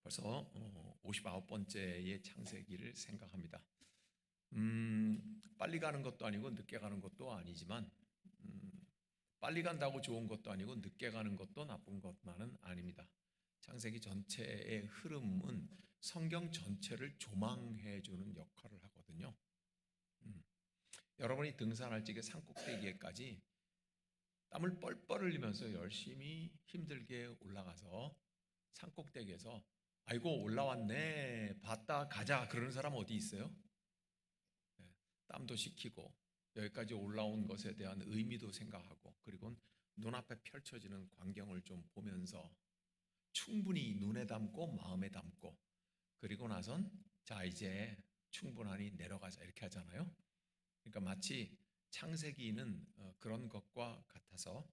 벌써 59번째의 창세기를 생각합니다. 빨리 가는 것도 아니고 늦게 가는 것도 아니지만 빨리 간다고 좋은 것도 아니고 늦게 가는 것도 나쁜 것만은 아닙니다. 창세기 전체의 흐름은 성경 전체를 조망해 주는 역할을 하거든요. 여러분이 등산할 적에 산꼭대기에까지 땀을 뻘뻘 흘리면서 열심히 힘들게 올라가서 산꼭대기에서 아이고 올라왔네 봤다 가자 그러는 사람 어디 있어요? 땀도 식히고 여기까지 올라온 것에 대한 의미도 생각하고 그리고 눈앞에 펼쳐지는 광경을 좀 보면서 충분히 눈에 담고 마음에 담고 그리고 나선 자 이제 충분하니 내려가자 이렇게 하잖아요. 그러니까 마치 창세기는 그런 것과 같아서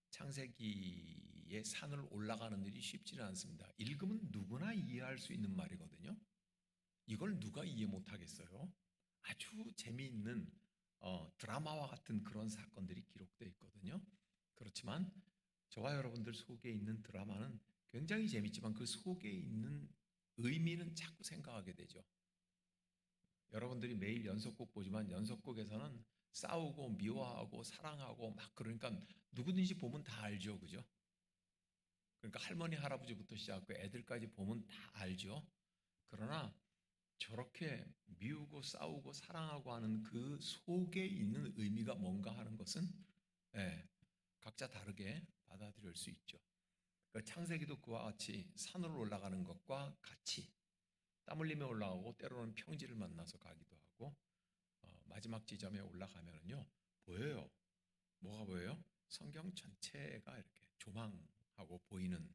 창세기의 산을 올라가는 일이 쉽지는 않습니다. 읽으면 누구나 이해할 수 있는 말이거든요. 이걸 누가 이해 못하겠어요? 아주 재미있는 드라마와 같은 그런 사건들이 기록되어 있거든요. 그렇지만 저와 여러분들 속에 있는 드라마는 굉장히 재밌지만 그 속에 있는 의미는 자꾸 생각하게 되죠. 여러분들이 매일 연속곡 보지만 연속곡에서는 싸우고 미워하고 사랑하고 막 그러니까 누구든지 보면 다 알죠. 그죠? 그러니까 할머니 할아버지부터 시작하고 애들까지 보면 다 알죠. 그러나 저렇게 미우고 싸우고 사랑하고 하는 그 속에 있는 의미가 뭔가 하는 것은 예, 각자 다르게 받아들일 수 있죠. 그 창세기도 그와 같이 산으로 올라가는 것과 같이 땀 흘리며 올라가고 때로는 평지를 만나서 가기도 하고 마지막 지점에 올라가면은요 보여요. 뭐가 보여요? 성경 전체가 이렇게 조망하고 보이는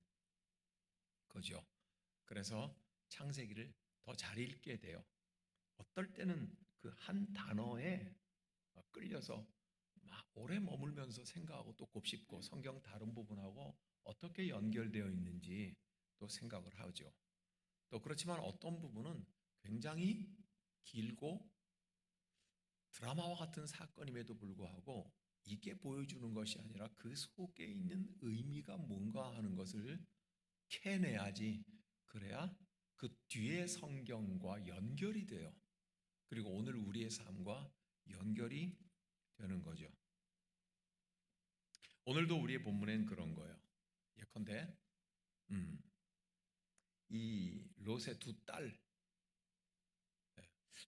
거죠. 그래서 창세기를 더 잘 읽게 돼요. 어떨 때는 그 한 단어에 끌려서 막 오래 머물면서 생각하고 또 곱씹고 성경 다른 부분하고 어떻게 연결되어 있는지 또 생각을 하죠. 또 그렇지만 어떤 부분은 굉장히 길고 드라마와 같은 사건임에도 불구하고 이게 보여주는 것이 아니라 그 속에 있는 의미가 뭔가 하는 것을 캐내야지 그래야 그 뒤에 성경과 연결이 돼요. 그리고 오늘 우리의 삶과 연결이 되는 거죠. 오늘도 우리의 본문엔 그런 거예요. 예컨대 이 롯의 두 딸,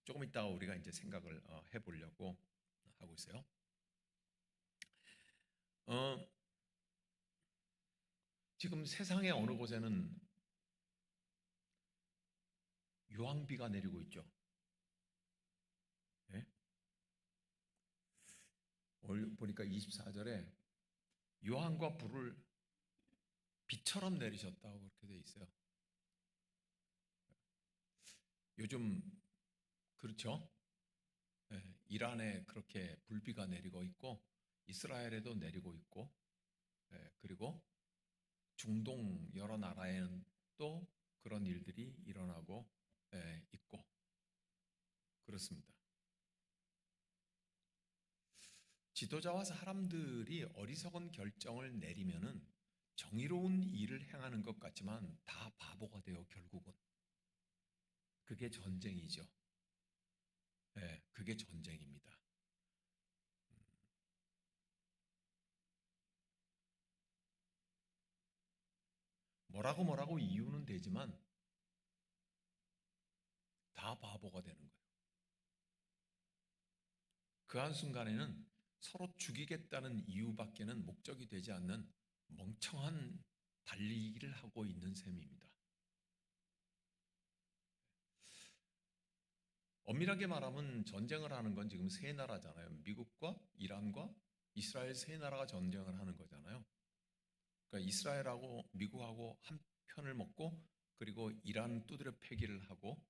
조금 있다가 우리가 이제 생각을 해보려고 하고 있어요. 어, 지금 세상의 어느 곳에는 유황비가 내리고 있죠. 예? 오늘 보니까 24절에 유황과 불을 비처럼 내리셨다고 그렇게 돼 있어요. 요즘 그렇죠? 예, 이란에 그렇게 불비가 내리고 있고 이스라엘에도 내리고 있고 그리고 중동 여러 나라에는 또 그런 일들이 일어나고 있고 그렇습니다. 지도자와 사람들이 어리석은 결정을 내리면은 정의로운 일을 행하는 것 같지만 다 바보가 돼요, 결국은. 그게 전쟁이죠. 그게 전쟁입니다. 뭐라고 이유는 되지만 다 바보가 되는 거예요. 그 한순간에는 서로 죽이겠다는 이유밖에는 목적이 되지 않는 멍청한 달리기를 하고 있는 셈입니다. 엄밀하게 말하면 전쟁을 하는 건 지금 세 나라잖아요. 미국과 이란과 이스라엘 세 나라가 전쟁을 하는 거잖아요. 그러니까 이스라엘하고 미국하고 한 편을 먹고 그리고 이란 두드려 패기를 하고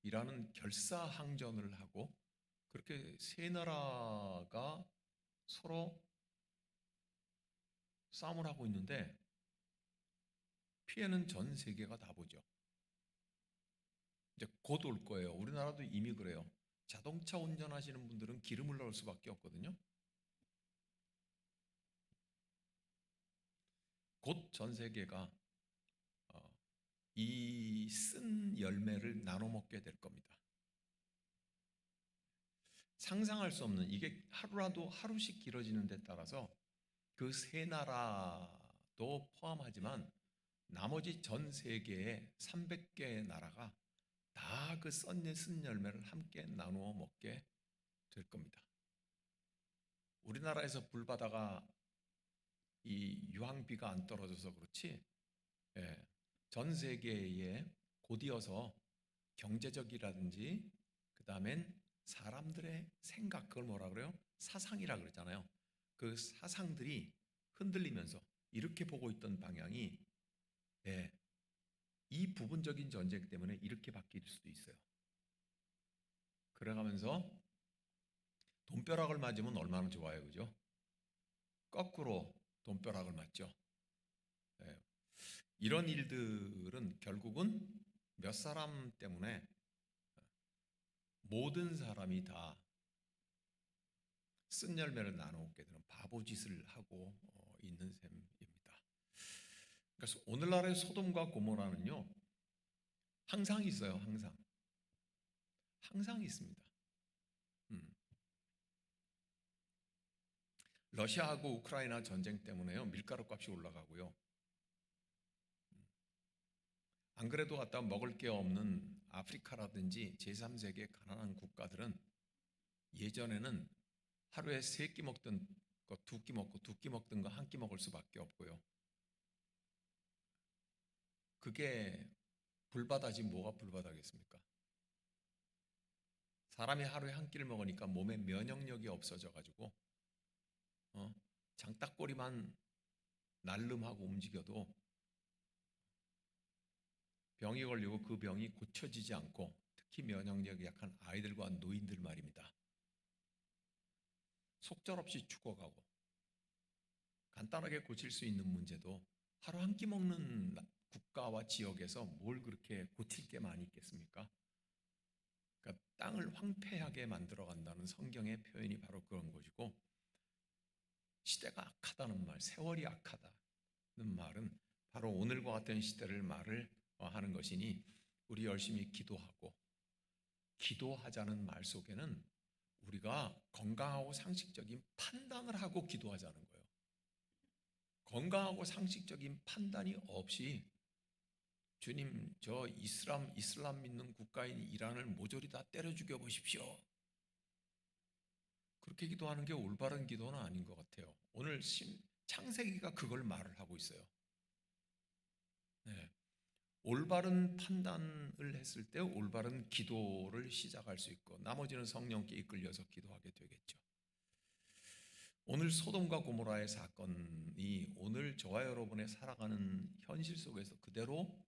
이란은 결사항전을 하고 그렇게 세 나라가 서로 싸움을 하고 있는데 피해는 전 세계가 다 보죠. 이제 곧 올 거예요. 우리나라도 이미 그래요. 자동차 운전하시는 분들은 기름을 넣을 수밖에 없거든요. 곧 전 세계가 이 쓴 열매를 나눠 먹게 될 겁니다. 상상할 수 없는, 이게 하루라도 하루씩 길어지는 데 따라서 그 세 나라도 포함하지만 나머지 전 세계의 300개의 나라가 다 그 쓴 열매를 함께 나누어 먹게 될 겁니다. 우리나라에서 불바다가 이 유황비가 안 떨어져서 그렇지, 예, 전 세계에 곧이어서 경제적이라든지 그 다음엔 사람들의 생각, 그걸 뭐라 그래요? 사상이라 그러잖아요. 그 사상들이 흔들리면서 이렇게 보고 있던 방향이, 예, 이 부분적인 전쟁 때문에 이렇게 바뀔 수도 있어요. 그래가면서 돈벼락을 맞으면 얼마나 좋아요, 그죠? 거꾸로 돈벼락을 맞죠. 예, 이런 일들은 결국은 몇 사람 때문에 모든 사람이 다 쓴 열매를 나눠먹게 되는 바보짓을 하고 있는 셈입니다. 그래서 오늘날의 소돔과 고모라는요, 항상 있어요. 항상 있습니다. 러시아하고 우크라이나 전쟁 때문에요, 밀가루 값이 올라가고요. 안 그래도 갖다 먹을 게 없는 아프리카라든지 제3세계 가난한 국가들은 예전에는 하루에 3끼 먹던 거 2끼 먹고 2끼 먹던 거 1끼 먹을 수밖에 없고요. 그게 불바다지 뭐가 불바다겠습니까? 사람이 하루에 1끼를 먹으니까 몸에 면역력이 없어져 가지고 장딱꼬리만 날름하고 움직여도 병이 걸리고 그 병이 고쳐지지 않고, 특히 면역력이 약한 아이들과 노인들 말입니다. 속절없이 죽어가고, 간단하게 고칠 수 있는 문제도 하루 1끼 먹는 국가와 지역에서 뭘 그렇게 고칠 게 많이 있겠습니까? 그러니까 땅을 황폐하게 만들어 간다는 성경의 표현이 바로 그런 것이고, 시대가 악하다는 말, 세월이 악하다는 말은 바로 오늘과 같은 시대를 말을 하는 것이니, 우리 열심히 기도하자는 말 속에는 우리가 건강하고 상식적인 판단을 하고 기도하자는 거예요. 건강하고 상식적인 판단이 없이 주님, 저 이슬람 믿는 국가인 이란을 모조리 다 때려 죽여 보십시오, 그렇게 기도하는 게 올바른 기도는 아닌 것 같아요. 오늘 창세기가 그걸 말을 하고 있어요. 네. 올바른 판단을 했을 때 올바른 기도를 시작할 수 있고, 나머지는 성령께 이끌려서 기도하게 되겠죠. 오늘 소돔과 고모라의 사건이 오늘 저와 여러분의 살아가는 현실 속에서 그대로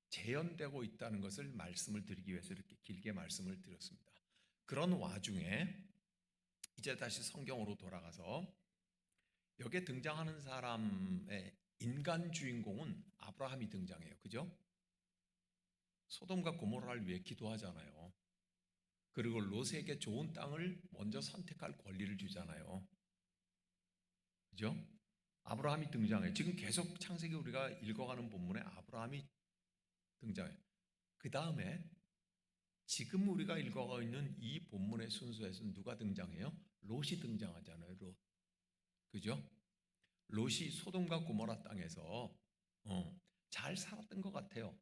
재현되고 있다는 것을 말씀을 드리기 위해서 이렇게 길게 말씀을 드렸습니다. 그런 와중에 이제 다시 성경으로 돌아가서 여기에 등장하는 사람의 인간 주인공은 아브라함이 등장해요. 그죠? 소돔과 고모라를 위해 기도하잖아요. 그리고 롯에게 좋은 땅을 먼저 선택할 권리를 주잖아요. 그죠? 아브라함이 등장해요. 지금 계속 창세기 우리가 읽어가는 본문에 아브라함이 등장해요. 그 다음에 지금 우리가 읽어가고 있는 이 본문의 순서에서 누가 등장해요? 롯이 등장하잖아요. 롯. 그죠? 롯이 소돔과 고모라 땅에서 잘 살았던 것 같아요.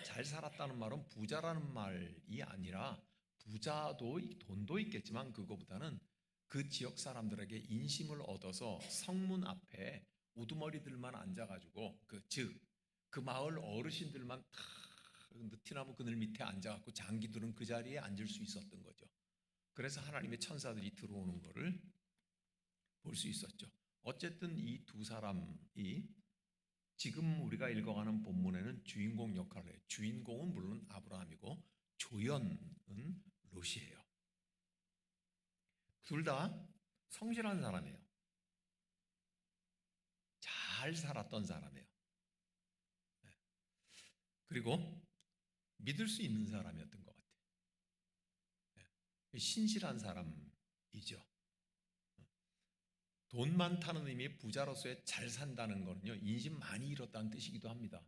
잘 살았다는 말은 부자라는 말이 아니라, 부자도 돈도 있겠지만 그거보다는 그 지역 사람들에게 인심을 얻어서 성문 앞에 우두머리들만 앉아가지고 그 마을 어르신들만 다 느티나무 그늘 밑에 앉아갖고 장기들은 그 자리에 앉을 수 있었던 거죠. 그래서 하나님의 천사들이 들어오는 것을 볼 수 있었죠. 어쨌든 이 두 사람이 지금 우리가 읽어가는 본문에는 주인공 역할을 해요. 주인공은 물론 아브라함이고 조연은 롯이에요. 둘 다 성실한 사람이에요. 잘 살았던 사람이에요. 그리고 믿을 수 있는 사람이었던 것 같아요. 신실한 사람이죠. 돈 많다는 의미, 부자로서의 잘 산다는 거는요, 인심 많이 잃었다는 뜻이기도 합니다.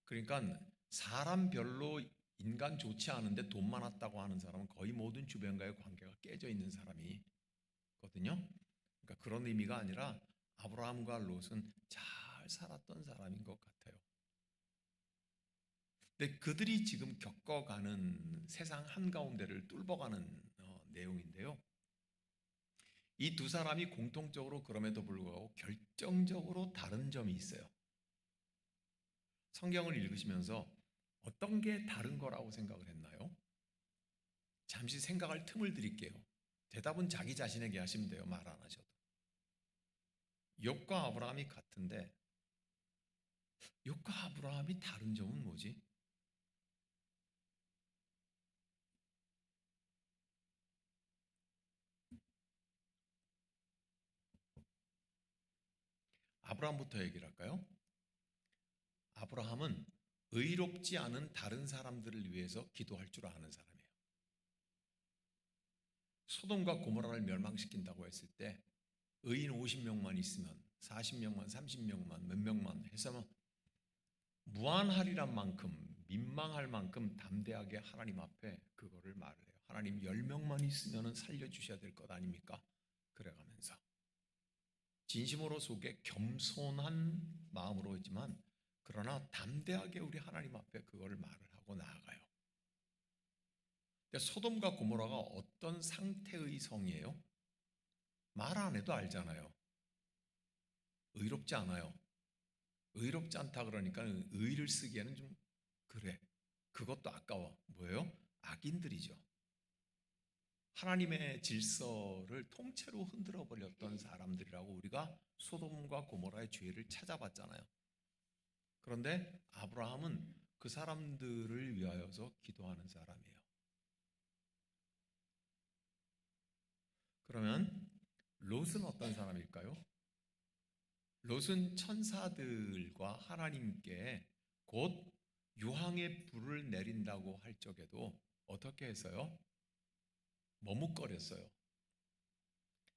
그러니까 사람별로 인간 좋지 않은데 돈 많았다고 하는 사람은 거의 모든 주변과의 관계가 깨져 있는 사람이거든요. 그러니까 그런 의미가 아니라 아브라함과 롯은 잘 살았던 사람인 것 같아요. 근데 그들이 지금 겪어가는 세상 한가운데를 뚫어가는 내용인데요. 이 두 사람이 공통적으로 그럼에도 불구하고 결정적으로 다른 점이 있어요. 성경을 읽으시면서 어떤 게 다른 거라고 생각을 했나요? 잠시 생각할 틈을 드릴게요. 대답은 자기 자신에게 하시면 돼요. 말 안 하셔도. 욥과 아브라함이 같은데 욥과 아브라함이 다른 점은 뭐지? 아브라함부터 얘기를 할까요? 아브라함은 의롭지 않은 다른 사람들을 위해서 기도할 줄 아는 사람이에요. 소돔과 고모라를 멸망시킨다고 했을 때 의인 50명만 있으면 40명만 30명만 몇 명만 해서 무한하리란 만큼 민망할 만큼 담대하게 하나님 앞에 그거를 말을 해요. 하나님 10명만 있으면 살려주셔야 될 것 아닙니까? 그래가면서 진심으로 속에 겸손한 마음으로 있지만 그러나 담대하게 우리 하나님 앞에 그거를 말을 하고 나아가요. 소돔과 고모라가 어떤 상태의 성이에요? 말 안 해도 알잖아요. 의롭지 않아요. 의롭지 않다 그러니까 의를 쓰기에는 좀 그래. 그것도 아까워. 뭐예요? 악인들이죠. 하나님의 질서를 통째로 흔들어 버렸던 사람들이라고 우리가 소돔과 고모라의 죄를 찾아봤잖아요. 그런데 아브라함은 그 사람들을 위하여서 기도하는 사람이에요. 그러면 롯은 어떤 사람일까요? 롯은 천사들과 하나님께 곧 유황의 불을 내린다고 할 적에도 어떻게 했어요? 머뭇거렸어요.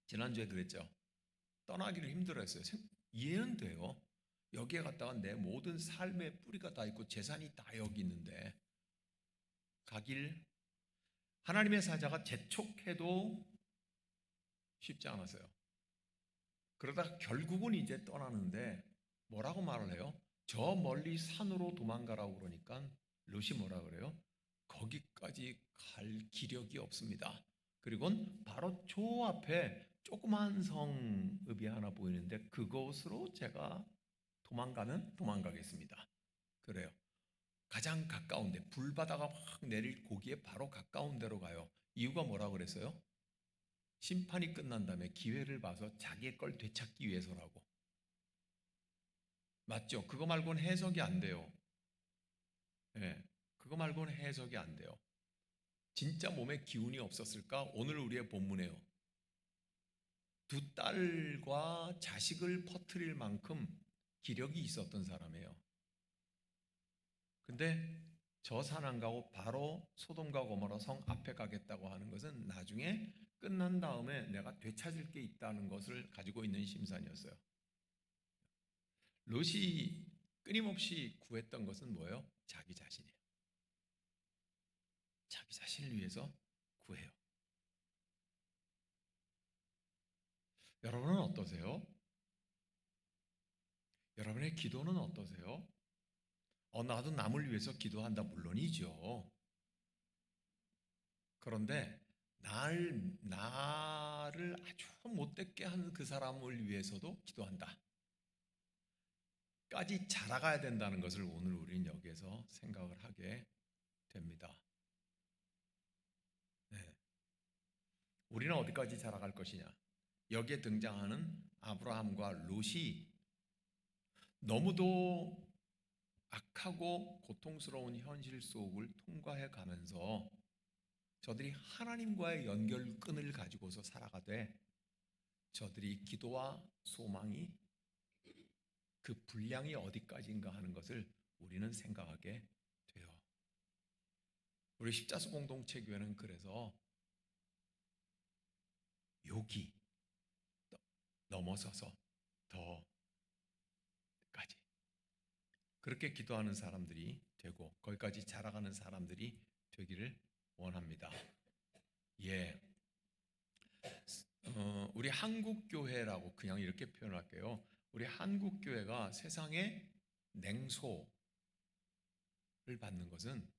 지난주에 그랬죠. 떠나기를 힘들어했어요. 이해는 돼요. 여기에 갔다가 내 모든 삶의 뿌리가 다 있고 재산이 다 여기 있는데 가길 하나님의 사자가 재촉해도 쉽지 않았어요. 그러다 결국은 이제 떠나는데 뭐라고 말을 해요? 저 멀리 산으로 도망가라고 그러니까 롯이 뭐라 그래요? 거기까지 갈 기력이 없습니다. 그리고 바로 저 앞에 조그만 성읍이 하나 보이는데 그곳으로 제가 도망가면 도망가겠습니다. 그래요. 가장 가까운데 불바다가 확 내릴 고기에 바로 가까운 데로 가요. 이유가 뭐라 그랬어요? 심판이 끝난 다음에 기회를 봐서 자기의 걸 되찾기 위해서라고. 맞죠? 그거 말고는 해석이 안 돼요. 예, 그거 말고는 해석이 안 돼요. 진짜 몸에 기운이 없었을까? 오늘 우리의 본문에요. 두 딸과 자식을 퍼뜨릴 만큼 기력이 있었던 사람이에요. 근데 저 산 안 가고 바로 소돔과 고모라 성 앞에 가겠다고 하는 것은 나중에 끝난 다음에 내가 되찾을 게 있다는 것을 가지고 있는 심산이었어요. 롯이 끊임없이 구했던 것은 뭐예요? 자기 자신이에요. 자기 자신을 위해서 구해요. 여러분은 어떠세요? 여러분의 기도는 어떠세요? 나도 남을 위해서 기도한다 물론이죠. 그런데 나를 아주 못되게 한 그 사람을 위해서도 기도한다. 까지 자라가야 된다는 것을 오늘 우리는 여기에서 생각을 하게 됩니다. 네. 우리는 어디까지 자라갈 것이냐? 여기에 등장하는 아브라함과 롯이 너무도 악하고 고통스러운 현실 속을 통과해 가면서 저들이 하나님과의 연결끈을 가지고서 살아가되 저들이 기도와 소망이 그 분량이 어디까지인가 하는 것을 우리는 생각하게 돼요. 우리 십자수 공동체 교회는 그래서 여기 넘어서서 더까지 그렇게 기도하는 사람들이 되고 거기까지 자라가는 사람들이 되기를 원합니다. 예, 우리 한국 교회라고 그냥 이렇게 표현할게요. 우리 한국 교회가 세상의 냉소를 받는 것은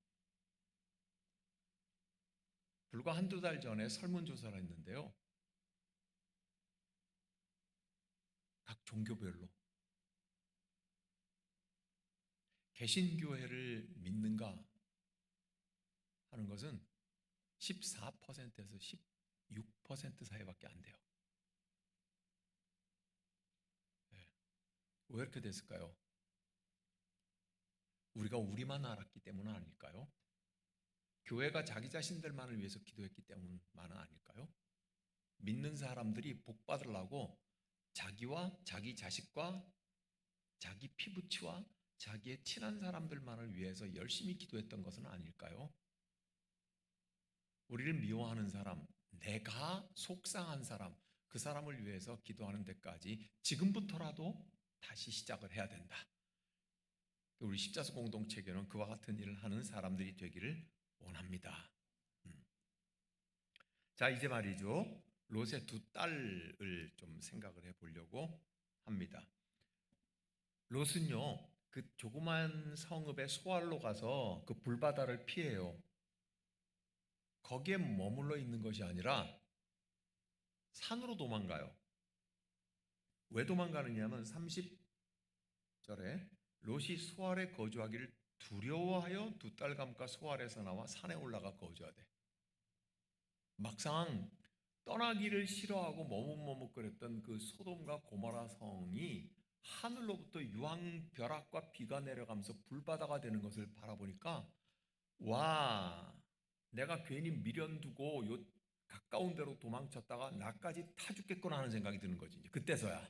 불과 한두 달 전에 설문조사를 했는데요. 각 종교별로 개신교회를 믿는가 하는 것은 14%에서 16% 사이밖에 안 돼요. 왜 이렇게 됐을까요? 우리가 우리만 알았기 때문은 아닐까요? 교회가 자기 자신들만을 위해서 기도했기 때문만은 아닐까요? 믿는 사람들이 복 받으려고 자기와 자기 자식과 자기 피부치와 자기의 친한 사람들만을 위해서 열심히 기도했던 것은 아닐까요? 우리를 미워하는 사람, 내가 속상한 사람, 그 사람을 위해서 기도하는 데까지 지금부터라도 다시 시작을 해야 된다. 우리 십자수 공동체교는 그와 같은 일을 하는 사람들이 되기를 원합니다. 자, 이제 말이죠. 롯의 두 딸을 좀 생각을 해보려고 합니다. 롯은요, 그 조그만 성읍의 소알로 가서 그 불바다를 피해요. 거기에 머물러 있는 것이 아니라 산으로 도망가요. 왜 도망가느냐면 30절에 롯이 소알에 거주하기를 두려워하여 두 딸감과 소알에서 나와 산에 올라가 거주하되, 막상 떠나기를 싫어하고 머뭇머뭇거렸던 그 소돔과 고모라 성이 하늘로부터 유황벼락과 비가 내려가면서 불바다가 되는 것을 바라보니까, 와, 내가 괜히 미련 두고 요 가까운 데로 도망쳤다가 나까지 타 죽겠구나 하는 생각이 드는 거지. 이제 그때서야.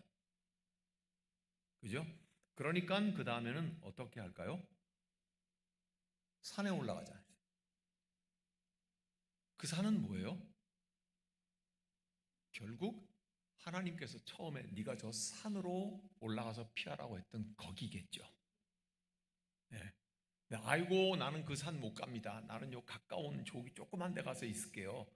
그죠? 그러니까 그 다음에는 어떻게 할까요? 산에 올라가자. 그 산은 뭐예요? 결국 하나님께서 처음에 네가 저 산으로 올라가서 피하라고 했던 거기겠죠. 네. 아이고, 나는 그 산 못 갑니다. 나는 요 가까운 저기 조그만 데 가서 있을게요.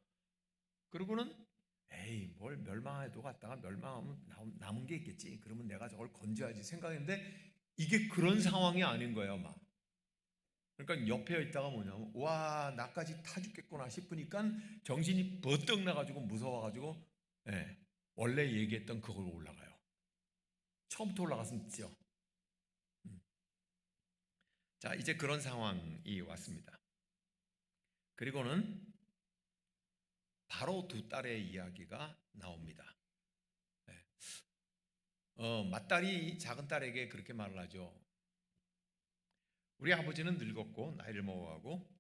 그러고는 에이, 뭘 멸망해도 갔다가 멸망하면 남은 게 있겠지. 그러면 내가 저걸 건져야지 생각했는데 이게 그런 상황이 아닌 거예요, 막. 그러니까 옆에 있다가 뭐냐면, 와, 나까지 타 죽겠구나 싶으니까 정신이 버떡 나가지고 무서워가지고, 예, 원래 얘기했던 그걸로 올라가요. 처음부터 올라갔으면 죠. 자, 이제 그런 상황이 왔습니다. 그리고는 바로 두 딸의 이야기가 나옵니다. 맏딸이 작은 딸에게 그렇게 말을 하죠. 우리 아버지는 늙었고 나이를 먹어가고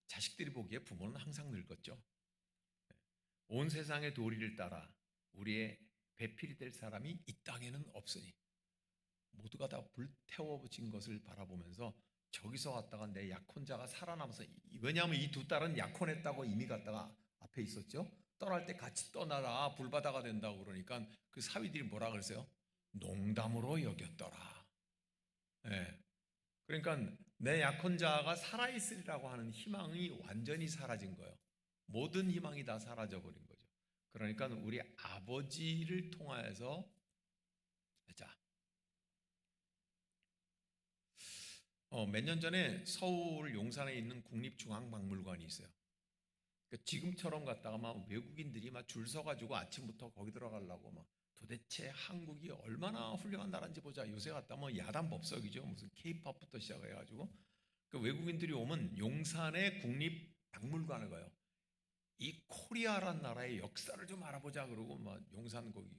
자식들이 보기에 부모는 항상 늙었죠. 온 세상의 도리를 따라 우리의 배필이 될 사람이 이 땅에는 없으니 모두가 다 불태워진 것을 바라보면서 저기서 왔다가 내 약혼자가 살아남아서, 왜냐하면 이 두 딸은 약혼했다고 이미 갔다가 앞에 있었죠. 떠날 때 같이 떠나라, 불바다가 된다고. 그러니까 그 사위들이 뭐라 그랬어요? 농담으로 여겼더라. 예. 그러니까 내 약혼자가 살아있으리라고 하는 희망이 완전히 사라진 거예요. 모든 희망이 다 사라져 버린 거죠. 그러니까 우리 아버지를 통하여서, 자, 몇 년 전에 서울 용산에 있는 국립중앙박물관이 있어요. 그러니까 지금처럼 갔다가 막 외국인들이 막 줄 서가지고 아침부터 거기 들어가려고 막, 도대체 한국이 얼마나 훌륭한 나라인지 보자. 요새 갔다 뭐 야단법석이죠. 무슨 케이팝부터 시작해가지고 그 외국인들이 오면 용산의 국립박물관을 가요. 이 코리아란 나라의 역사를 좀 알아보자 그러고 막 용산 거기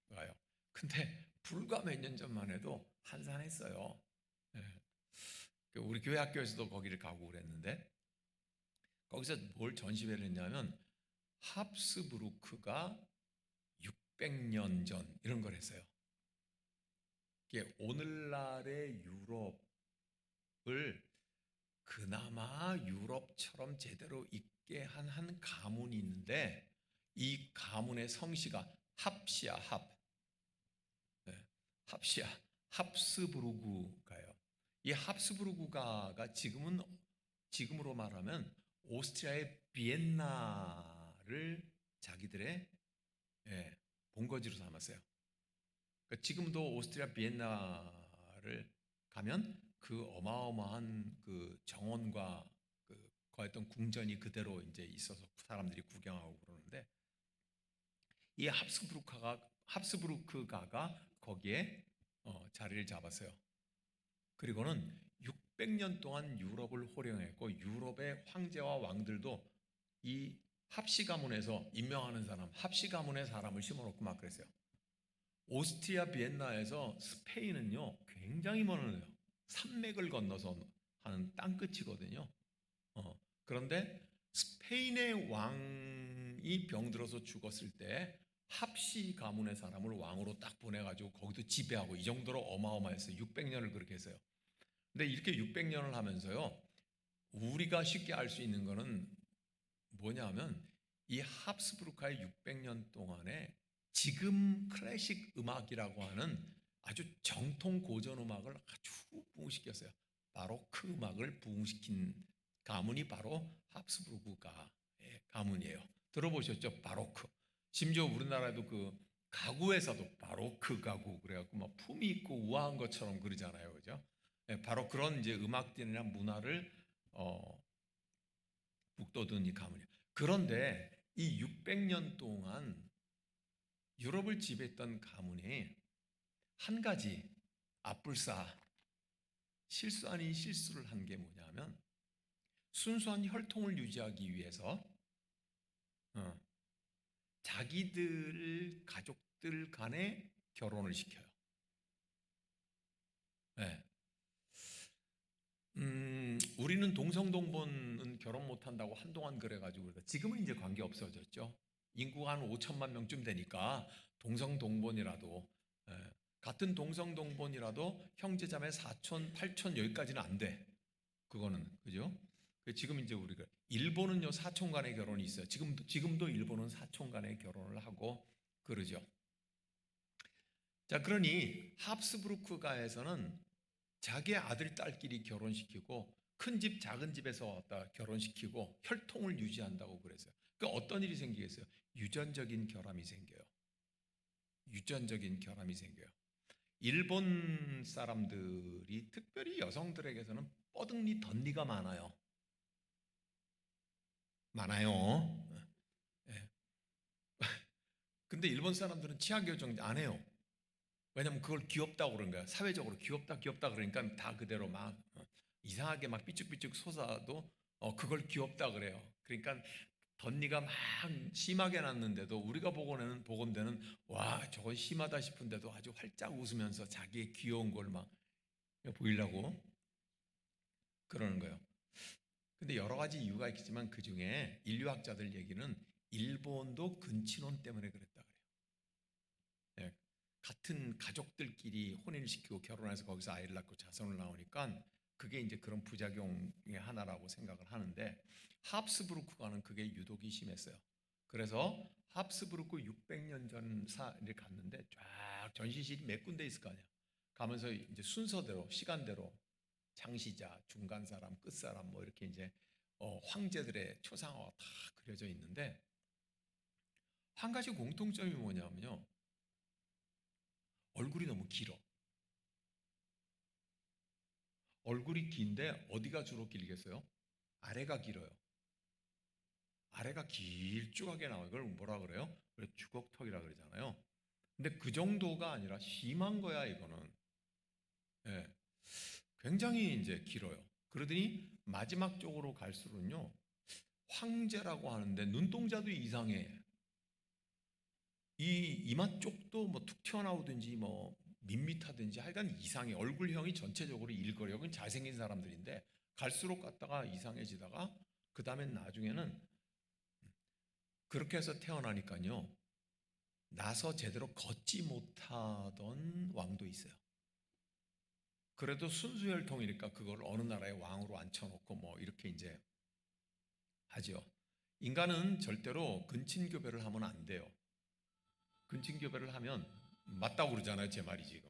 가요. 근데 불과 몇 년 전만 해도 한산했어요. 예. 우리 교회 학교에서도 거기를 가고 그랬는데, 거기서 뭘 전시회를 했냐면 합스부르크가 600년 전 이런 걸 했어요. 이게 오늘날의 유럽을 그나마 유럽처럼 제대로 있게 한 가문이 있는데, 이 가문의 성씨가 합시야, 합. 네, 합시야, 합스부르크가요. 이 합스부르크가가 지금으로 말하면 오스트리아의 비엔나를 자기들의 본거지로 삼았어요. 그러니까 지금도 오스트리아 비엔나를 가면 그 어마어마한 그 정원과 그 거했던 궁전이 그대로 이제 있어서 사람들이 구경하고 그러는데, 이 합스부르크가가 거기에 자리를 잡았어요. 그리고는 600년 동안 유럽을 호령했고, 유럽의 황제와 왕들도 이 합시 가문에서 임명하는 사람, 합시 가문의 사람을 심어놓고 막 그랬어요. 오스트리아 비엔나에서 스페인은요 굉장히 멀어요. 산맥을 건너서 하는 땅끝이거든요. 그런데 스페인의 왕이 병들어서 죽었을 때 합시 가문의 사람을 왕으로 딱 보내가지고 거기도 지배하고, 이 정도로 어마어마했어요. 600년을 그렇게 했어요. 근데 이렇게 600년을 하면서요, 우리가 쉽게 알 수 있는 거는 뭐냐면, 이 합스부르크의 600년 동안에 지금 클래식 음악이라고 하는 아주 정통 고전 음악을 아주 부흥시켰어요. 바로크 음악을 부흥시킨 가문이 바로 합스부르크가의 가문이에요. 들어보셨죠? 바로크. 심지어 우리나라에도 그 가구에서도 바로크 가구 그래갖고 막 품이 있고 우아한 것처럼 그러잖아요, 그죠? 바로 그런 이제 음악들이나 문화를 북돋은 이 가문이에요. 그런데 이 600년 동안 유럽을 지배했던 가문이 한 가지 앞불사 실수 아닌 실수를 한 게 뭐냐면, 순수한 혈통을 유지하기 위해서 자기들 가족들 간에 결혼을 시켜요. 네. 우리는 동성동본은 결혼 못한다고 한동안 그래가지고, 지금은 이제 관계 없어졌죠. 인구가 한 5천만 명쯤 되니까 동성동본이라도, 같은 동성동본이라도 형제자매 4촌, 8촌 여기까지는 안 돼. 그거는, 그죠? 지금 이제 우리가 일본은요 4촌 간의 결혼이 있어요. 지금도 일본은 4촌 간의 결혼을 하고 그러죠. 자, 그러니 합스부르크가에서는 자기 아들 딸끼리 결혼시키고, 큰 집 작은 집에서 왔다 결혼시키고 혈통을 유지한다고 그랬어요. 그러니까 어떤 일이 생기겠어요? 유전적인 결함이 생겨요. 유전적인 결함이 생겨요. 일본 사람들이 특별히 여성들에게서는 뻐득니 덧니가 많아요. 많아요. 예. 근데 일본 사람들은 치아 교정 안 해요. 왜냐면 그걸 귀엽다고 그런 거야. 사회적으로 귀엽다 그러니까 다 그대로 막 이상하게 막 삐죽삐죽 솟아도 그걸 귀엽다 그래요. 그러니까 덧니가 막 심하게 났는데도 우리가 보건대는 와 저건 심하다 싶은데도 아주 활짝 웃으면서 자기의 귀여운 걸 막 보이려고 그러는 거예요. 근데 여러 가지 이유가 있겠지만 그 중에 인류학자들 얘기는 일본도 근친혼 때문에 그랬다 그래요. 예, 같은 가족들끼리 혼인시키고 결혼해서 거기서 아이를 낳고 자손을 낳으니까 그게 이제 그런 부작용의 하나라고 생각을 하는데, 합스부르크가는 그게 유독이 심했어요. 그래서 합스부르크 600년 전사를 갔는데 쫙 전시실이 몇 군데 있을 거 아니야. 가면서 이제 순서대로 시간대로 창시자, 중간 사람, 끝 사람 뭐 이렇게 이제 황제들의 초상화가 다 그려져 있는데, 한 가지 공통점이 뭐냐면요, 얼굴이 너무 길어. 얼굴이 긴데 어디가 주로 길겠어요? 아래가 길어요. 아래가 길쭉하게 나와요. 이걸 뭐라 그래요? 그래 주걱턱이라 그러잖아요. 근데 그 정도가 아니라 심한 거야 이거는. 예, 굉장히 이제 길어요. 그러더니 마지막 쪽으로 갈수록요, 황제라고 하는데 눈동자도 이상해. 이 이마 쪽도 뭐 툭 튀어나오든지 뭐 밋밋하든지 하여간 이상해. 얼굴형이 전체적으로 일거려. 여긴 잘생긴 사람들인데 갈수록 갔다가 이상해지다가 그 다음엔 나중에는 그렇게 해서 태어나니까요, 나서 제대로 걷지 못하던 왕도 있어요. 그래도 순수혈통이니까 그걸 어느 나라의 왕으로 앉혀놓고 뭐 이렇게 이제 하죠. 인간은 절대로 근친교배를 하면 안 돼요. 근친교배를 하면 맞다고 그러잖아요, 제 말이 지금.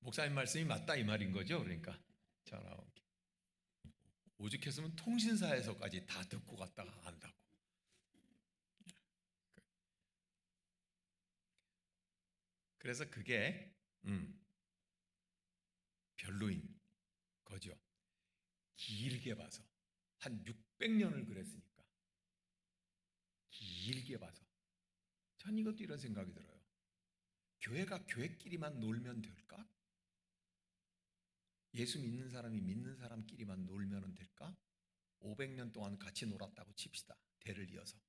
목사님 말씀이 맞다 이 말인 거죠. 그러니까 전화 온 게. 오죽했으면 통신사에서까지 다 듣고 갔다가 안다고. 그래서 그게 별로인 거죠. 길게 봐서 한 600년을 그랬으니까 길게 봐서 전 이것도 이런 생각이 들어요. 교회가 교회끼리만 놀면 될까? 예수 믿는 사람이 믿는 사람끼리만 놀면 될까? 500년 동안 같이 놀았다고 칩시다. 대를 이어서.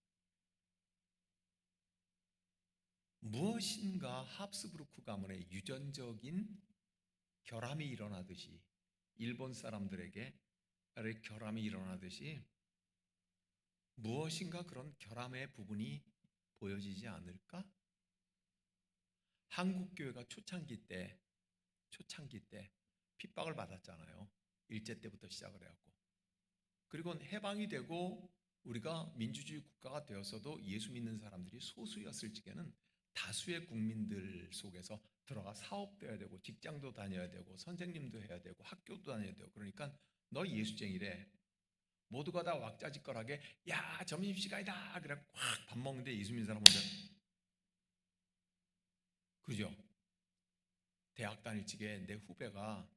무엇인가 합스부르크 가문의 유전적인 결함이 일어나듯이 일본 사람들에게 결함이 일어나듯이 무엇인가 그런 결함의 부분이 보여지지 않을까? 한국 교회가 초창기 때 핍박을 받았잖아요. 일제 때부터 시작을 해갖고. 그리고 해방이 되고 우리가 민주주의 국가가 되었어도 예수 믿는 사람들이 소수였을 적에는 다수의 국민들 속에서 들어가 사업도 해야 되고 직장도 다녀야 되고 선생님도 해야 되고 학교도 다녀야 되고 그러니까 너 예수쟁이래. 모두가 다 왁자지껄하게 야 점심시간이다 그래 확 밥 먹는데 예수 믿는 사람 혼자 그죠? 대학 다닐 적에 내 후배가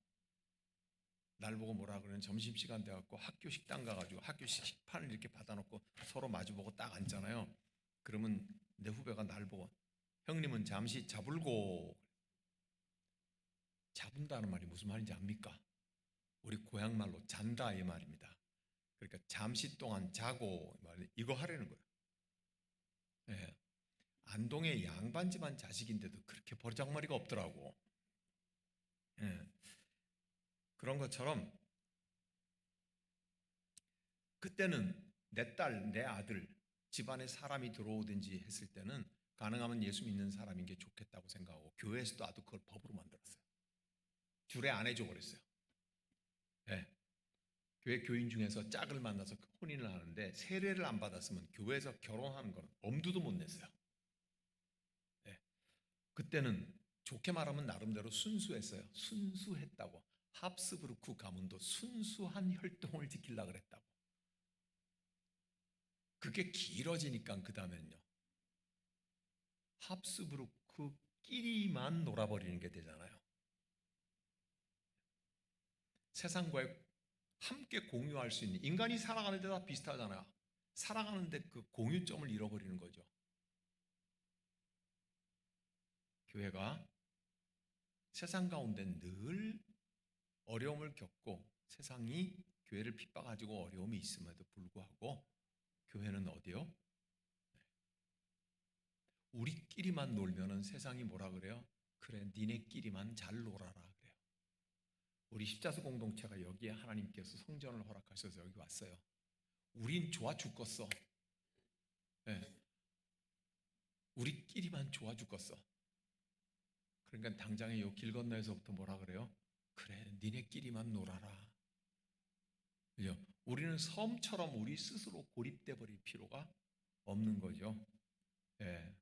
날 보고 뭐라 그러는 점심시간 돼갖고 학교 식당 가가지고 학교 식판을 이렇게 받아놓고 서로 마주보고 딱 앉잖아요. 그러면 내 후배가 날 보고 형님은 잠시 자불고 잡은다는 말이 무슨 말인지 압니까? 우리 고향 말로 잔다 이 말입니다. 그러니까 잠시 동안 자고 이거 하려는 거예요. 네. 안동의 양반집안 자식인데도 그렇게 버장머리가 없더라고. 네. 그런 것처럼 그때는 내 딸, 내 아들 집안에 사람이 들어오든지 했을 때는 가능하면 예수 믿는 사람인 게 좋겠다고 생각하고 교회에서도 아주 그걸 법으로 만들었어요. 줄에 안 해줘 버렸어요. 네. 교회 교인 중에서 짝을 만나서 혼인을 하는데 세례를 안 받았으면 교회에서 결혼하는 건 엄두도 못 냈어요. 네. 그때는 좋게 말하면 나름대로 순수했어요. 순수했다고. 합스부르크 가문도 순수한 혈통을 지키려고 그랬다고. 그게 길어지니까 그 다음엔요. 합스부르크끼리만 놀아버리는 게 되잖아요. 세상과의 함께 공유할 수 있는 인간이 살아가는 데 다 비슷하잖아요. 살아가는데 그 공유점을 잃어버리는 거죠. 교회가 세상 가운데 늘 어려움을 겪고 세상이 교회를 핍박가지고 어려움이 있음에도 불구하고 교회는 어디요? 우리끼리만 놀면은 세상이 뭐라 그래요? 그래 니네끼리만 잘 놀아라 그래요. 우리 십자수 공동체가 여기에 하나님께서 성전을 허락하셔서 여기 왔어요. 우린 좋아 죽겠어. 네. 우리끼리만 좋아 죽겠어. 그러니까 당장에 요 길 건너에서부터 뭐라 그래요? 그래 니네끼리만 놀아라. 그죠? 우리는 섬처럼 우리 스스로 고립돼 버릴 필요가 없는 거죠. 네.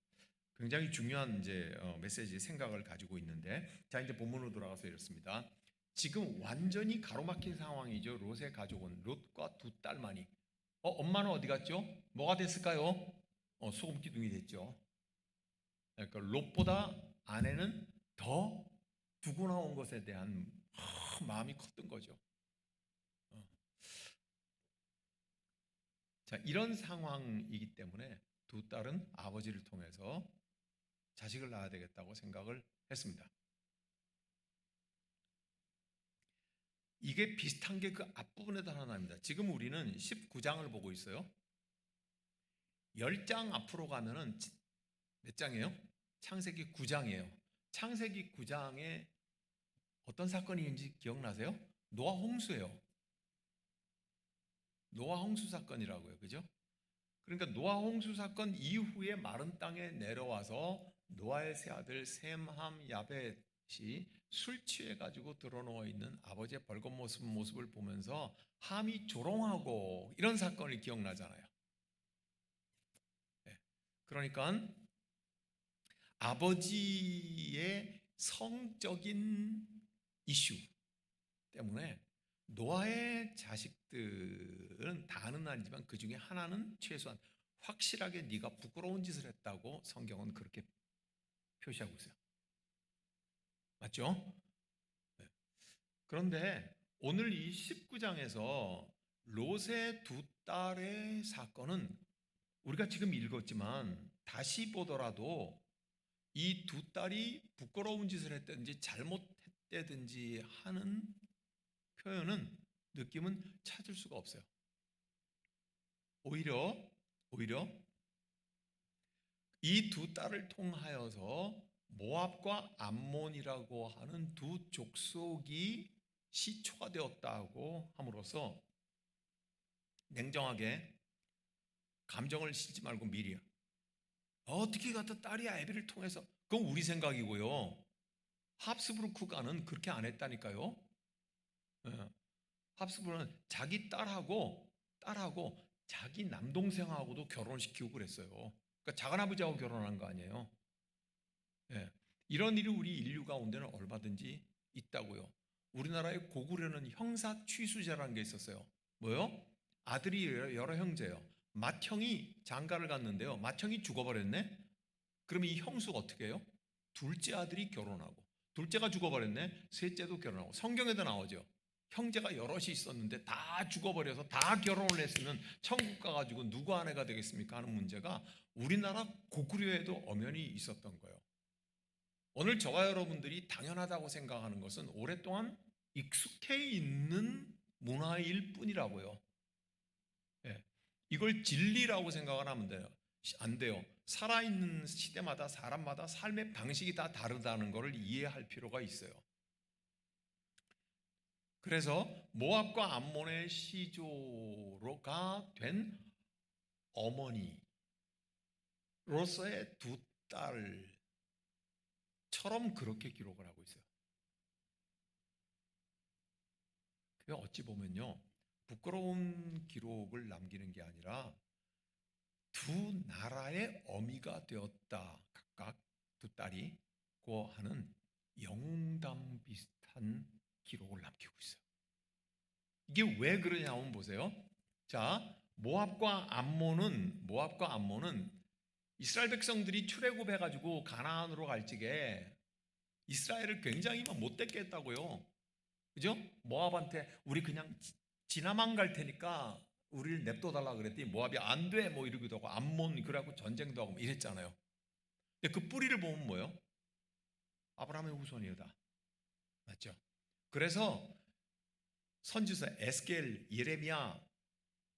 굉장히 중요한 이제 메시지 생각을 가지고 있는데 자 이제 본문으로 돌아가서 이렇습니다. 지금 완전히 가로막힌 상황이죠. 롯의 가족은 롯과 두 딸만이 엄마는 어디 갔죠? 뭐가 됐을까요? 소금 기둥이 됐죠. 그러니까 롯보다 아내는 더 두고 나온 것에 대한 마음이 컸던 거죠. 자 이런 상황이기 때문에 두 딸은 아버지를 통해서 자식을 낳아야 되겠다고 생각을 했습니다. 이게 비슷한 게 그 앞부분에도 하나 나옵니다. 지금 우리는 19장을 보고 있어요. 10장 앞으로 가면은 몇 장이에요? 창세기 9장이에요. 창세기 9장에 어떤 사건이 있는지 기억나세요? 노아 홍수예요. 노아 홍수 사건이라고요. 그죠? 그러니까 노아 홍수 사건 이후에 마른 땅에 내려와서 노아의 세 아들 셈, 함, 야벳이 술 취해 가지고 드러누워 있는 아버지의 벌겋 모습을 보면서 함이 조롱하고 이런 사건이 기억나잖아요. 네. 그러니까 아버지의 성적인 이슈 때문에 노아의 자식들은 다는 아니지만 그 중에 하나는 최소한 확실하게 네가 부끄러운 짓을 했다고 성경은 그렇게 표시하고 있어요. 맞죠? 네. 그런데 오늘 이 19장에서 롯의 두 딸의 사건은 우리가 지금 읽었지만 다시 보더라도 이 두 딸이 부끄러운 짓을 했든지 잘못했다든지 하는 표현은, 느낌은 찾을 수가 없어요. 오히려 이 두 딸을 통하여서 모압과 암몬이라고 하는 두 족속이 시초가 되었다고 함으로써 냉정하게 감정을 실지 말고 미리 어떻게 갖다 딸이 아비를 통해서, 그건 우리 생각이고요. 합스부르크가는 그렇게 안 했다니까요. 예. 합스부르크는 자기 딸하고 자기 남동생하고도 결혼시키고 그랬어요. 그러니까 작은아버지하고 결혼한 거 아니에요. 예. 이런 일이 우리 인류 가운데는 얼마든지 있다고요. 우리나라의 고구려는 형사 취수제라는 게 있었어요. 뭐요? 아들이 여러 형제예요. 맏형이 장가를 갔는데요. 맏형이 죽어버렸네. 그러면 이 형수가 어떻게 해요? 둘째 아들이 결혼하고, 둘째가 죽어버렸네. 셋째도 결혼하고. 성경에도 나오죠. 형제가 여럿이 있었는데 다 죽어버려서 다 결혼을 했으면 천국 가가지고 누구 아내가 되겠습니까 하는 문제가 우리나라 고구려에도 엄연히 있었던 거예요. 오늘 저와 여러분들이 당연하다고 생각하는 것은 오랫동안 익숙해 있는 문화일 뿐이라고요. 예. 이걸 진리라고 생각을 하면 돼요. 안 돼요. 살아있는 시대마다 사람마다 삶의 방식이 다 다르다는 것을 이해할 필요가 있어요. 그래서 모압과 암몬의 시조가 된 어머니로서의 두 딸처럼 그렇게 기록을 하고 있어요. 그게 어찌 보면요, 부끄러운 기록을 남기는 게 아니라 두 나라의 어미가 되었다, 각각 두 딸이 고 하는 영웅담 비슷한 기록을 남기고 있어요. 이게 왜 그러냐 하면 보세요. 자, 모압과 암몬은 이스라엘 백성들이 출애굽해가지고 가나안으로 갈 적에 이스라엘을 굉장히 못되게 했다고요. 그죠? 모압한테 우리 그냥 지나만 갈 테니까 우리를 냅둬달라 그랬더니 모압이 안 돼 뭐 이러기도 하고, 암몬 그래갖고 전쟁도 하고 이랬잖아요. 근데 그 뿌리를 보면 뭐예요? 아브라함의 후손이다. 맞죠? 그래서 선지서 에스겔, 예레미야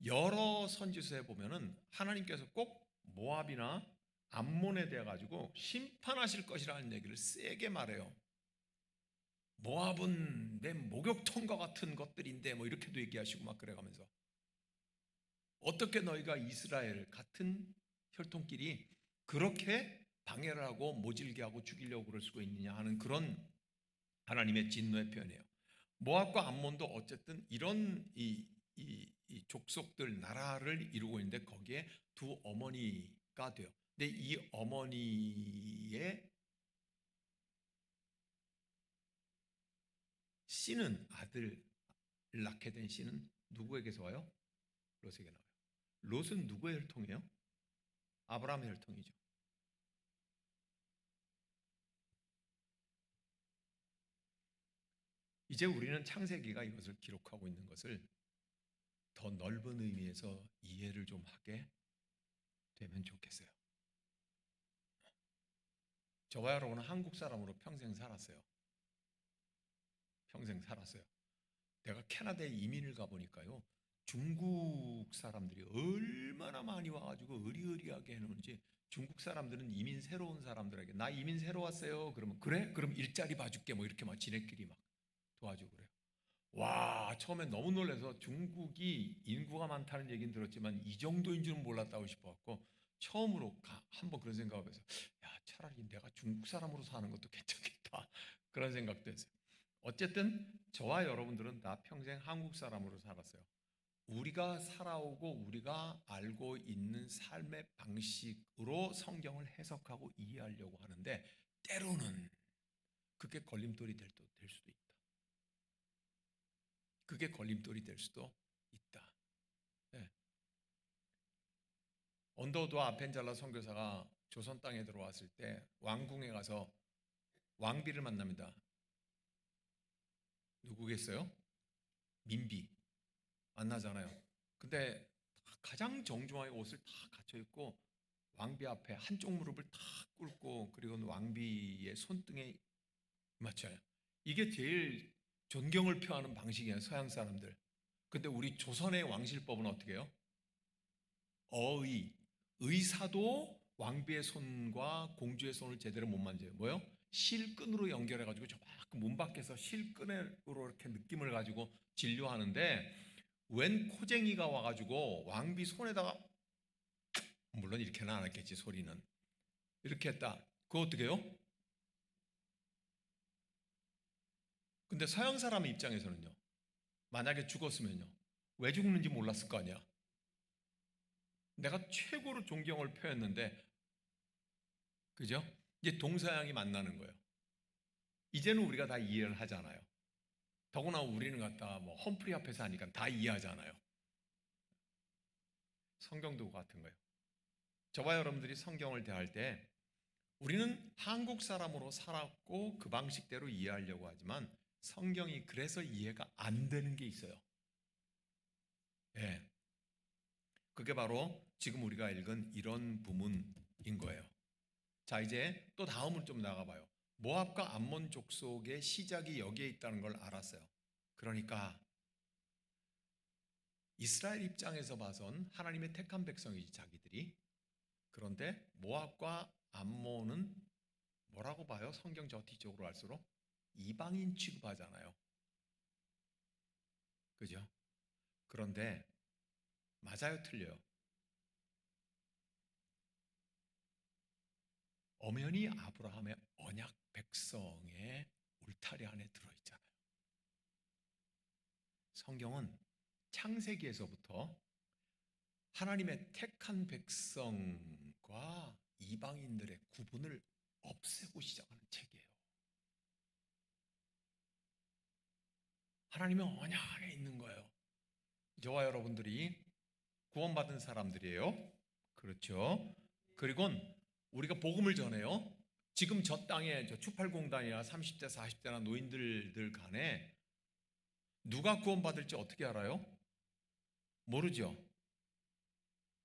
여러 선지서에 보면은 하나님께서 꼭 모압이나 암몬에 대해 가지고 심판하실 것이라는 얘기를 세게 말해요. 모압은 내 목욕통과 같은 것들인데 뭐 이렇게도 얘기하시고 막 그래가면서 어떻게 너희가 이스라엘 같은 혈통끼리 그렇게 방해를 하고 모질게 하고 죽이려고 그럴 수가 있느냐 하는 그런 하나님의 진노의 표현이에요. 모압과 암몬도 어쨌든 이런 이 족속들 나라를 이루고 있는데 거기에 두 어머니가 돼요. 근데 이 어머니의 씨는, 아들 낳게 된 씨는 누구에게서 와요? 롯에게 나와요. 롯은 누구의 혈통이에요? 아브라함의 혈통이죠. 이제 우리는 창세기가 이것을 기록하고 있는 것을 더 넓은 의미에서 이해를 좀 하게 되면 좋겠어요. 저와 여러분은 한국 사람으로 평생 살았어요. 내가 캐나다에 이민을 가보니까요, 중국 사람들이 얼마나 많이 와가지고 의리의리하게 해놓은지. 중국 사람들은 이민 새로 온 사람들에게 나 이민 새로 왔어요 그러면 그래? 그럼 일자리 봐줄게 뭐 이렇게 막 지네끼리 막 도와주고 그래요. 와, 처음엔 너무 놀라서 중국이 인구가 많다는 얘기는 들었지만 이 정도인 줄은 몰랐다고 싶어갖고 처음으로 한번 그런 생각을 해서, 야, 차라리 내가 중국 사람으로 사는 것도 괜찮겠다 그런 생각도 했어요. 어쨌든 저와 여러분들은 다 평생 한국 사람으로 살았어요. 우리가 살아오고 우리가 알고 있는 삶의 방식으로 성경을 해석하고 이해하려고 하는데 때로는 그게 걸림돌이 될 수도 있다. 그게 걸림돌이 될 수도 있다. 네. 언더우드와 아펜잘라 선교사가 조선 땅에 들어왔을 때 왕궁에 가서 왕비를 만납니다. 누구겠어요? 민비 만나잖아요. 근데 가장 정중하게 옷을 다 갖춰 입고 왕비 앞에 한쪽 무릎을 탁 꿇고 그리고 왕비의 손등에 맞춰요. 이게 제일 존경을 표하는 방식이에요, 서양 사람들. 근데 우리 조선의 왕실법은 어떻게 해요? 어의, 의사도 왕비의 손과 공주의 손을 제대로 못 만져요. 뭐요? 실끈으로 연결해가지고 저만큼 문 밖에서 실끈으로 이렇게 느낌을 가지고 진료하는데 웬 코쟁이가 와가지고 왕비 손에다가, 물론 이렇게는 안 했겠지, 소리는 이렇게 했다. 그거 어떻게 해요? 근데 서양 사람의 입장에서는요, 만약에 죽었으면요, 왜 죽는지 몰랐을 거 아니야. 내가 최고로 존경을 표했는데, 그죠? 이제 동서양이 만나는 거예요. 이제는 우리가 다 이해를 하잖아요. 더구나 우리는 갖다 뭐 험프리 앞에서 하니까 다 이해하잖아요. 성경도 같은 거예요. 저와 여러분들이 성경을 대할 때 우리는 한국 사람으로 살았고 그 방식대로 이해하려고 하지만 성경이 그래서 이해가 안 되는 게 있어요. 예. 그게 바로 지금 우리가 읽은 이런 부문인 거예요. 자, 이제 또 다음을 좀 나가봐요. 모압과 암몬 족속의 시작이 여기에 있다는 걸 알았어요. 그러니까 이스라엘 입장에서 봐선 하나님의 택한 백성이지, 자기들이. 그런데 모압과 암몬은 뭐라고 봐요? 성경 저 뒤쪽으로 갈수록 이방인 취급하잖아요. 그죠? 그런데 맞아요, 틀려요? 엄연히 아브라함의 언약 백성의 울타리 안에 들어있잖아요. 성경은 창세기에서부터 하나님의 택한 백성과 이방인들의 구분을 없애고 시작하는 책이에요. 하나님의 언약 안에 있는 거예요. 저와 여러분들이 구원받은 사람들이에요. 그렇죠. 그리고 우리가 복음을 전해요. 지금 저 땅에 저 추팔공단이나 30대 40대나 노인들 간에 누가 구원받을지 어떻게 알아요? 모르죠.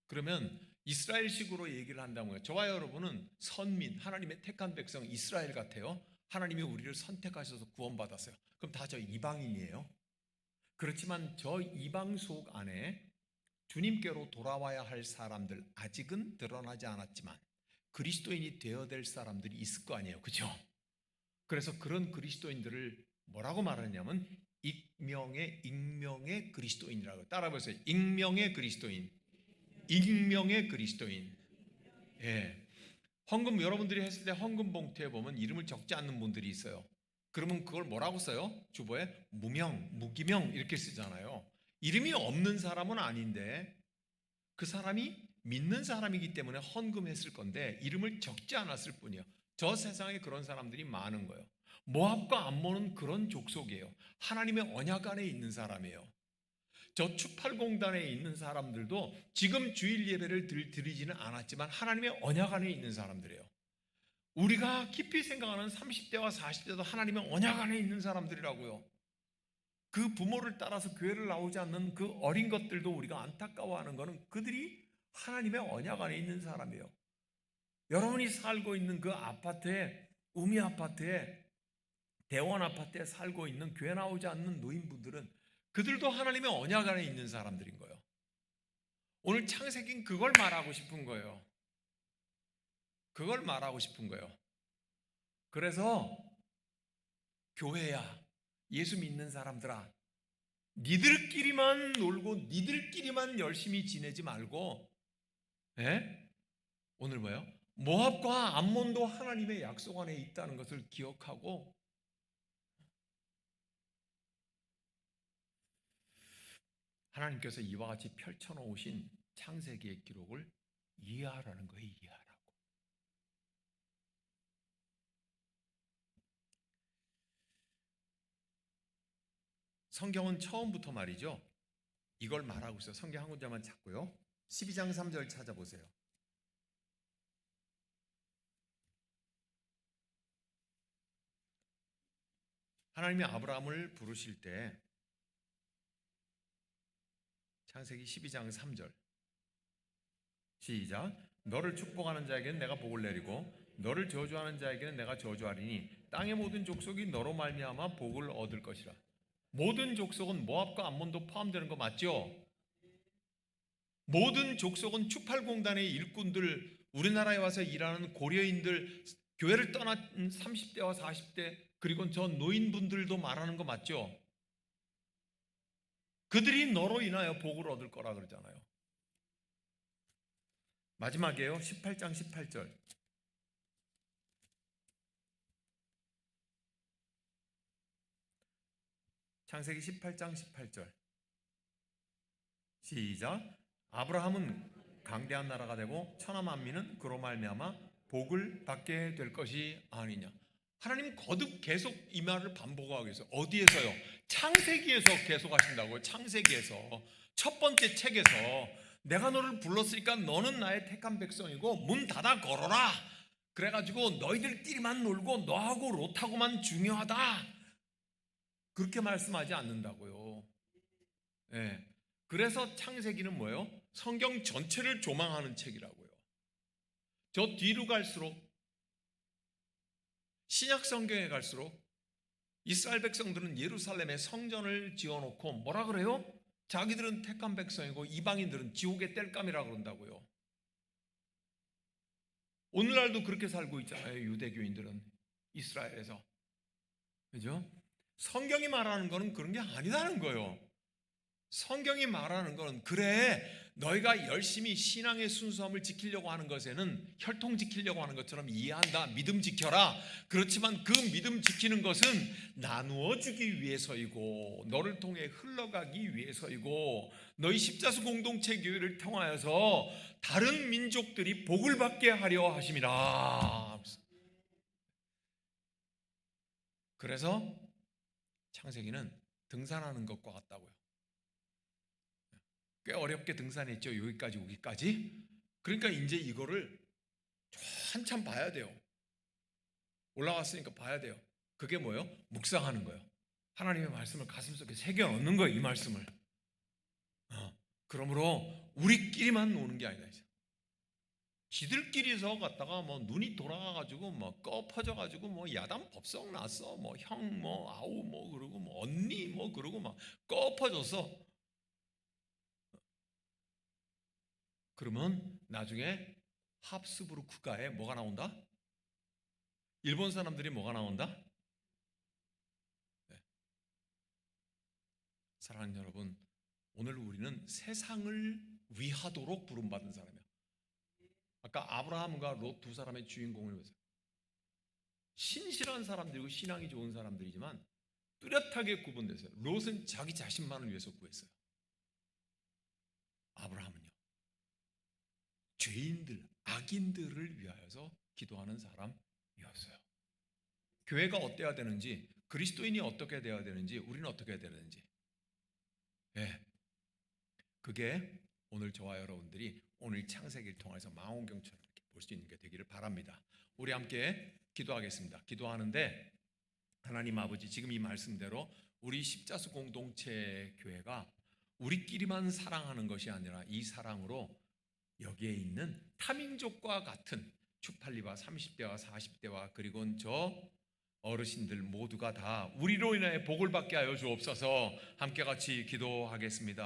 그러면 이스라엘식으로 얘기를 한다고요. 저와 여러분은 선민, 하나님의 택한 백성 이스라엘 같아요. 하나님이 우리를 선택하셔서 구원받았어요. 그럼 다 저 이방인이에요. 그렇지만 저 이방 속 안에 주님께로 돌아와야 할 사람들, 아직은 드러나지 않았지만 그리스도인이 되어야 될 사람들이 있을 거 아니에요. 그렇죠? 그래서 그런 그리스도인들을 뭐라고 말하냐면 익명의 그리스도인이라고. 따라 보세요. 익명의 그리스도인. 익명의 그리스도인. 예. 헌금, 여러분들이 했을 때 헌금 봉투에 보면 이름을 적지 않는 분들이 있어요. 그러면 그걸 뭐라고 써요? 주보에 무명, 무기명 이렇게 쓰잖아요. 이름이 없는 사람은 아닌데 그 사람이 믿는 사람이기 때문에 헌금했을 건데 이름을 적지 않았을 뿐이에요. 저 세상에 그런 사람들이 많은 거예요. 모압과 암몬은 그런 족속이에요. 하나님의 언약 안에 있는 사람이에요. 저 추팔공단에 있는 사람들도 지금 주일 예배를 드리지는 않았지만 하나님의 언약 안에 있는 사람들이에요. 우리가 깊이 생각하는 30대와 40대도 하나님의 언약 안에 있는 사람들이라고요. 그 부모를 따라서 교회를 나오지 않는 그 어린 것들도 우리가 안타까워하는 것은 그들이 하나님의 언약 안에 있는 사람이에요. 여러분이 살고 있는 그 아파트에, 우미 아파트에, 대원 아파트에 살고 있는 교회 나오지 않는 노인분들은 그들도 하나님의 언약 안에 있는 사람들인 거예요. 오늘 창세기는 그걸 말하고 싶은 거예요. 그걸 말하고 싶은 거예요. 그래서 교회야, 예수 믿는 사람들아, 니들끼리만 놀고 니들끼리만 열심히 지내지 말고, 예? 오늘 뭐예요? 모압과 암몬도 하나님의 약속 안에 있다는 것을 기억하고 하나님께서 이와 같이 펼쳐놓으신 창세기의 기록을 이해하라는 거예요. 이해하라고. 성경은 처음부터 말이죠. 이걸 말하고 있어요. 성경 한 군데만 찾고요. 12장 3절 찾아보세요. 하나님이 아브라함을 부르실 때 창세기 12장 3절 시작. 너를 축복하는 자에게는 내가 복을 내리고 너를 저주하는 자에게는 내가 저주하리니 땅의 모든 족속이 너로 말미암아 복을 얻을 것이라. 모든 족속은 모압과 암몬도 포함되는 거 맞죠? 모든 족속은 추팔공단의 일꾼들, 우리나라에 와서 일하는 고려인들, 교회를 떠난 30대와 40대, 그리고 저 노인분들도 말하는 거 맞죠? 그들이 너로 인하여 복을 얻을 거라 그러잖아요. 마지막이에요. 18장 18절. 창세기 18장 18절 시작. 아브라함은 강대한 나라가 되고 천하 만민은 그로 말미암아 복을 받게 될 것이 아니냐. 하나님 거듭 계속 이 말을 반복하고 계세요. 어디에서요? 창세기에서 계속 하신다고요. 창세기에서 첫 번째 책에서 내가 너를 불렀으니까 너는 나의 택한 백성이고 문 닫아 걸어라. 그래가지고 너희들끼리만 놀고 너하고 롯하고만 중요하다. 그렇게 말씀하지 않는다고요. 네. 그래서 창세기는 뭐예요? 성경 전체를 조망하는 책이라고요. 저 뒤로 갈수록, 신약 성경에 갈수록 이스라엘 백성들은 예루살렘에 성전을 지어놓고 뭐라 그래요? 자기들은 택한 백성이고 이방인들은 지옥의 땔감이라고 그런다고요. 오늘날도 그렇게 살고 있잖아요. 유대교인들은 이스라엘에서. 그죠? 성경이 말하는 거는 그런 게 아니라는 거예요. 성경이 말하는 건 그래 너희가 열심히 신앙의 순수함을 지키려고 하는 것에는 혈통 지키려고 하는 것처럼 이해한다. 믿음 지켜라. 그렇지만 그 믿음 지키는 것은 나누어 주기 위해서이고 너를 통해 흘러가기 위해서이고 너희 십자수 공동체 교회를 통하여서 다른 민족들이 복을 받게 하려 하심이라. 그래서 창세기는 등산하는 것과 같다고요. 꽤 어렵게 등산했죠. 여기까지 오기까지. 그러니까 이제 이거를 한참 봐야 돼요. 올라왔으니까 봐야 돼요. 그게 뭐예요? 묵상하는 거예요. 하나님의 말씀을 가슴속에 새겨 넣는 거예요. 이 말씀을. 그러므로 우리끼리만 노는 게 아니다. 지들끼리서 갔다가 뭐 눈이 돌아가가지고 뭐 꺼퍼져가지고 뭐 야단 법석 났어. 뭐 형 뭐 아우 뭐 그러고 뭐 언니 뭐 그러고 막 꺼퍼져서. 그러면 나중에 합스부르크가에 뭐가 나온다? 일본 사람들이 뭐가 나온다? 네. 사랑하는 여러분, 오늘 우리는 세상을 위하도록 부름받은 사람이야. 아까 아브라함과 롯 두 사람의 주인공을 보세요. 신실한 사람들이고 신앙이 좋은 사람들이지만 뚜렷하게 구분됐어요. 롯은 자기 자신만을 위해서 구했어요. 아브라함은요, 죄인들, 악인들을 위하여서 기도하는 사람이었어요. 교회가 어때야 되는지, 그리스도인이 어떻게 되어야 되는지, 우리는 어떻게 해야 되는지, 그게 오늘 저와 여러분들이 오늘 창세기를 통해서 망원경처럼 이렇게 볼 수 있는 게 되기를 바랍니다. 우리 함께 기도하겠습니다. 기도하는데 하나님 아버지, 지금 이 말씀대로 우리 십자수 공동체 교회가 우리끼리만 사랑하는 것이 아니라 이 사랑으로 여기에 있는 타민족과 같은 추팔리와 30대와 40대와 그리고 저 어르신들 모두가 다 우리로 인해 복을 받게 하여 주옵소서. 함께 같이 기도하겠습니다.